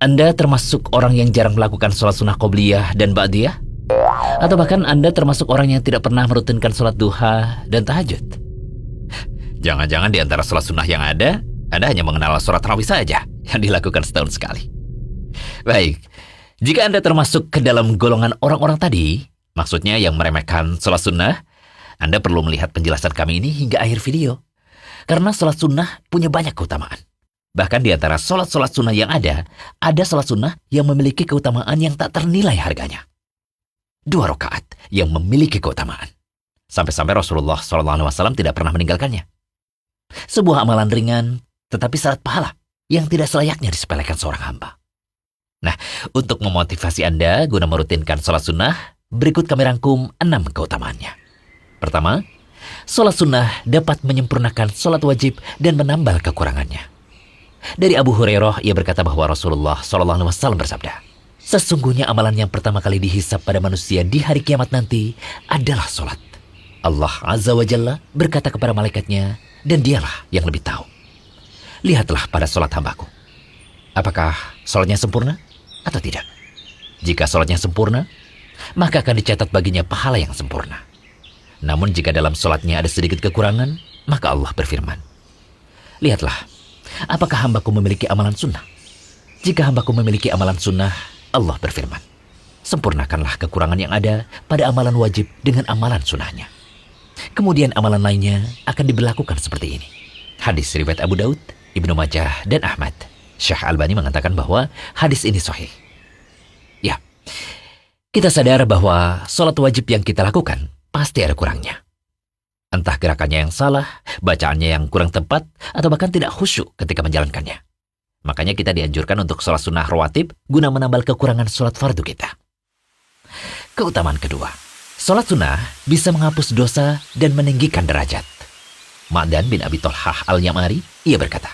Anda termasuk orang yang jarang melakukan sholat sunnah qobliyah dan ba'diyah? Atau bahkan Anda termasuk orang yang tidak pernah merutinkan sholat duha dan tahajud? Jangan-jangan di antara sholat sunnah yang ada, Anda hanya mengenal sholat tarawih saja yang dilakukan setahun sekali. Baik, jika Anda termasuk ke dalam golongan orang-orang tadi, maksudnya yang meremehkan sholat sunnah, Anda perlu melihat penjelasan kami ini hingga akhir video. Karena sholat sunnah punya banyak keutamaan. Bahkan di antara sholat-sholat sunnah yang ada sholat sunnah yang memiliki keutamaan yang tak ternilai harganya. 2 rakaat yang memiliki keutamaan. Sampai-sampai Rasulullah SAW tidak pernah meninggalkannya. Sebuah amalan ringan, tetapi syarat pahala yang tidak selayaknya disepelekan seorang hamba. Nah, untuk memotivasi Anda guna merutinkan sholat sunnah, berikut kami rangkum 6 keutamaannya. Pertama, sholat sunnah dapat menyempurnakan sholat wajib dan menambal kekurangannya. Dari Abu Hurairah, ia berkata bahwa Rasulullah SAW bersabda, sesungguhnya amalan yang pertama kali dihisab pada manusia di hari kiamat nanti adalah sholat. Allah Azza wa Jalla berkata kepada malaikatnya, dan dialah yang lebih tahu. Lihatlah pada sholat hambaku. Apakah sholatnya sempurna atau tidak? Jika sholatnya sempurna, maka akan dicatat baginya pahala yang sempurna. Namun jika dalam sholatnya ada sedikit kekurangan, maka Allah berfirman, lihatlah, apakah hambaku memiliki amalan sunnah? Jika hambaku memiliki amalan sunnah, Allah berfirman, sempurnakanlah kekurangan yang ada pada amalan wajib dengan amalan sunnahnya. Kemudian amalan lainnya akan diberlakukan seperti ini. Hadis riwayat Abu Daud, Ibnu Majah, dan Ahmad. Syekh Albani mengatakan bahwa hadis ini sahih. Ya, kita sadar bahwa sholat wajib yang kita lakukan pasti ada kurangnya. Entah gerakannya yang salah, bacaannya yang kurang tepat, atau bahkan tidak khusyuk ketika menjalankannya. Makanya kita dianjurkan untuk sholat sunnah rawatib guna menambal kekurangan sholat fardu kita. Keutamaan kedua, sholat sunnah bisa menghapus dosa dan meninggikan derajat. Ma'dan bin Abi Thalhah al-Yamari, ia berkata,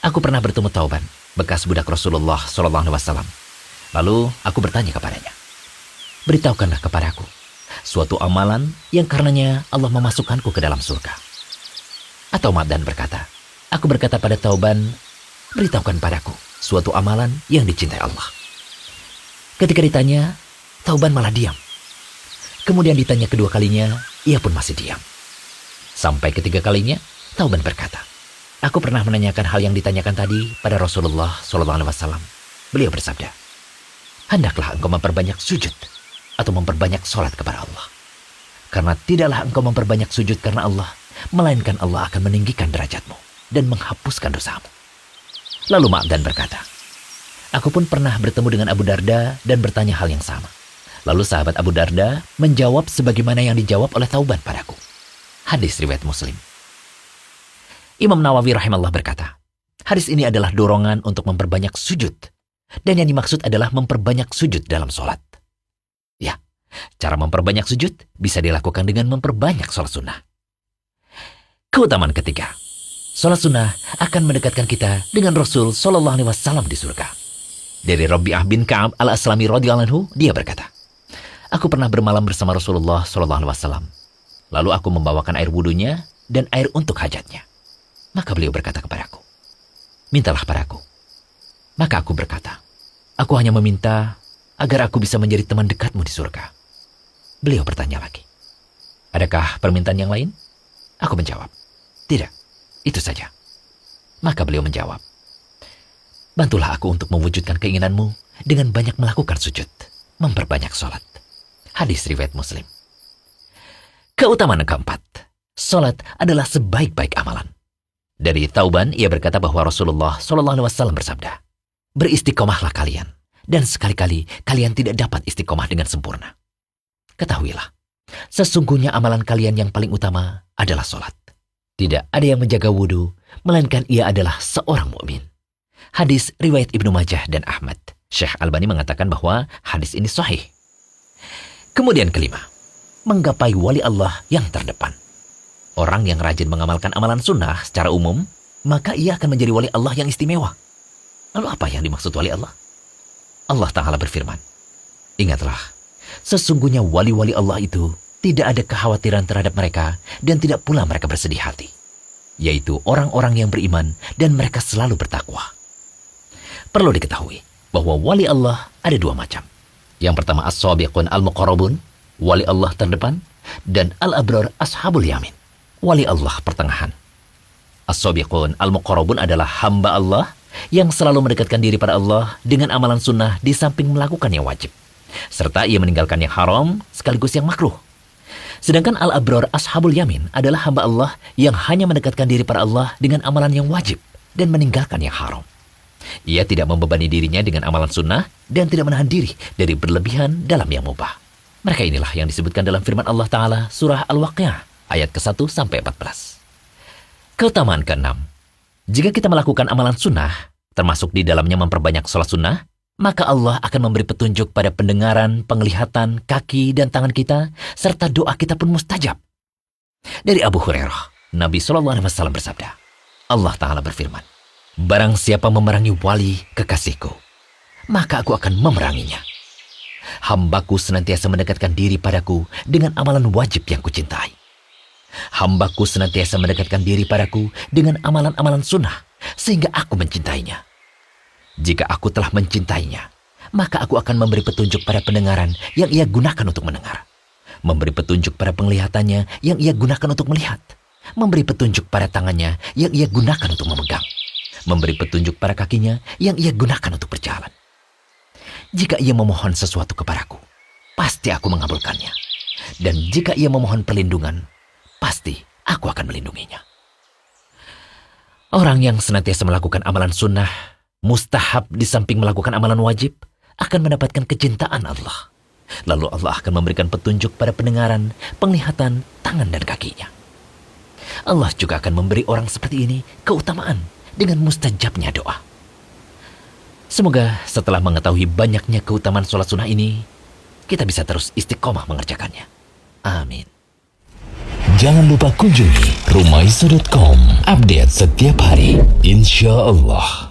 aku pernah bertemu Tauban, bekas budak Rasulullah SAW. Lalu aku bertanya kepadanya, beritahukanlah kepadaku suatu amalan yang karenanya Allah memasukkanku ke dalam surga. Atau Ma'dan berkata, aku berkata pada Tauban, beritahukan padaku suatu amalan yang dicintai Allah. Ketika ditanya, Tauban malah diam. Kemudian ditanya kedua kalinya, ia pun masih diam. Sampai ketiga kalinya, Tauban berkata, aku pernah menanyakan hal yang ditanyakan tadi pada Rasulullah SAW. Beliau bersabda, hendaklah engkau memperbanyak sujud atau memperbanyak sholat kepada Allah. Karena tidaklah engkau memperbanyak sujud karena Allah, melainkan Allah akan meninggikan derajatmu dan menghapuskan dosamu. Lalu Ma'dan berkata, aku pun pernah bertemu dengan Abu Darda dan bertanya hal yang sama. Lalu sahabat Abu Darda menjawab sebagaimana yang dijawab oleh Tauban padaku. Hadis riwayat Muslim. Imam Nawawi rahimahullah berkata, hadis ini adalah dorongan untuk memperbanyak sujud. Dan yang dimaksud adalah memperbanyak sujud dalam sholat. Ya, cara memperbanyak sujud bisa dilakukan dengan memperbanyak sholat sunnah. Keutamaan ketiga, sholat sunnah akan mendekatkan kita dengan Rasul SAW di surga. Dari Rabi'ah bin Ka'ab al-Aslami radhiyallahu anhu, dia berkata, aku pernah bermalam bersama Rasulullah SAW. Lalu aku membawakan air wudunya dan air untuk hajatnya. Maka beliau berkata kepadaku, mintalah padaku. Maka aku berkata, aku hanya meminta agar aku bisa menjadi teman dekatmu di surga. Beliau bertanya lagi, adakah permintaan yang lain? Aku menjawab, tidak, itu saja. Maka beliau menjawab, bantulah aku untuk mewujudkan keinginanmu dengan banyak melakukan sujud, memperbanyak sholat. Hadis riwayat Muslim. Keutamaan keempat, sholat adalah sebaik-baik amalan. Dari Tauban, ia berkata bahwa Rasulullah SAW bersabda, beristiqomahlah kalian, dan sekali-kali kalian tidak dapat istiqomah dengan sempurna. Ketahuilah, sesungguhnya amalan kalian yang paling utama adalah sholat. Tidak ada yang menjaga wudhu, melainkan ia adalah seorang mukmin. Hadis riwayat Ibnu Majah dan Ahmad. Syekh Albani mengatakan bahwa hadis ini sahih. Kemudian kelima, menggapai wali Allah yang terdepan. Orang yang rajin mengamalkan amalan sunnah secara umum, maka ia akan menjadi wali Allah yang istimewa. Lalu apa yang dimaksud wali Allah? Allah Ta'ala berfirman, ingatlah, sesungguhnya wali-wali Allah itu tidak ada kekhawatiran terhadap mereka dan tidak pula mereka bersedih hati, yaitu orang-orang yang beriman dan mereka selalu bertakwa. Perlu diketahui bahwa wali Allah ada dua macam. Yang pertama as-sabiqun al-muqarrabun, wali Allah terdepan, dan al-abrar ashabul yamin, wali Allah pertengahan. As-sabiqun al-muqarrabun adalah hamba Allah yang selalu mendekatkan diri pada Allah dengan amalan sunnah di samping melakukan yang wajib, serta ia meninggalkan yang haram sekaligus yang makruh. Sedangkan al-abrar ashabul yamin adalah hamba Allah yang hanya mendekatkan diri pada Allah dengan amalan yang wajib dan meninggalkan yang haram. Ia tidak membebani dirinya dengan amalan sunnah dan tidak menahan diri dari berlebihan dalam yang mubah. Mereka inilah yang disebutkan dalam firman Allah Ta'ala surah Al-Waqiah ayat ke-1 sampai 14. Keutamaan ke-6. Jika kita melakukan amalan sunnah, termasuk di dalamnya memperbanyak sholat sunnah, maka Allah akan memberi petunjuk pada pendengaran, penglihatan, kaki, dan tangan kita, serta doa kita pun mustajab. Dari Abu Hurairah, Nabi SAW bersabda, Allah Ta'ala berfirman, barang siapa memerangi wali kekasihku, maka aku akan memeranginya. Hambaku senantiasa mendekatkan diri padaku dengan amalan wajib yang kucintai. Hambaku senantiasa mendekatkan diri padaku dengan amalan-amalan sunnah, sehingga aku mencintainya. Jika aku telah mencintainya, maka aku akan memberi petunjuk pada pendengaran yang ia gunakan untuk mendengar, memberi petunjuk pada penglihatannya yang ia gunakan untuk melihat, memberi petunjuk pada tangannya yang ia gunakan untuk memegang, memberi petunjuk pada kakinya yang ia gunakan untuk berjalan. Jika ia memohon sesuatu kepadaku, pasti aku mengabulkannya. Dan jika ia memohon perlindungan, pasti aku akan melindunginya. Orang yang senantiasa melakukan amalan sunnah, mustahab di samping melakukan amalan wajib, akan mendapatkan kecintaan Allah. Lalu Allah akan memberikan petunjuk pada pendengaran, penglihatan, tangan dan kakinya. Allah juga akan memberi orang seperti ini keutamaan dengan mustajabnya doa. Semoga setelah mengetahui banyaknya keutamaan sholat sunnah ini, kita bisa terus istiqomah mengerjakannya. Amin. Jangan lupa kunjungi rumaiso.com, update setiap hari, insya Allah.